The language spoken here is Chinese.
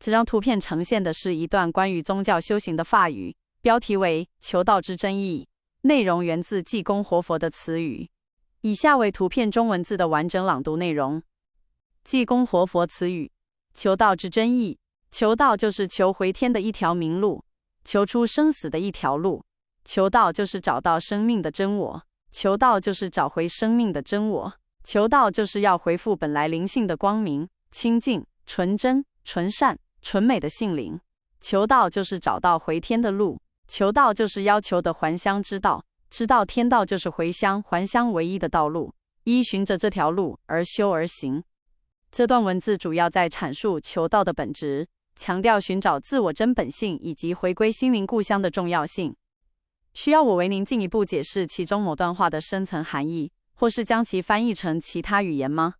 这张图片呈现的是一段关于宗教修行的法语，标题为“求道之真意”，内容源自济公活佛的词语。以下为图片中文字的完整朗读内容。济公活佛词语：求道之真意。求道就是求回天的一条明路，求出生死的一条路。求道就是找到生命的真我，求道就是找回生命的真我，求道就是要回复本来灵性的光明、清净、纯真、纯善、纯美的性灵。求道就是找到回天的路，求道就是要求的还乡之道，知道天道就是回乡还乡唯一的道路，依循着这条路而修而行。这段文字主要在阐述求道的本质，强调寻找自我真本性以及回归心灵故乡的重要性。需要我为您进一步解释其中某段话的深层含义，或是将其翻译成其他语言吗？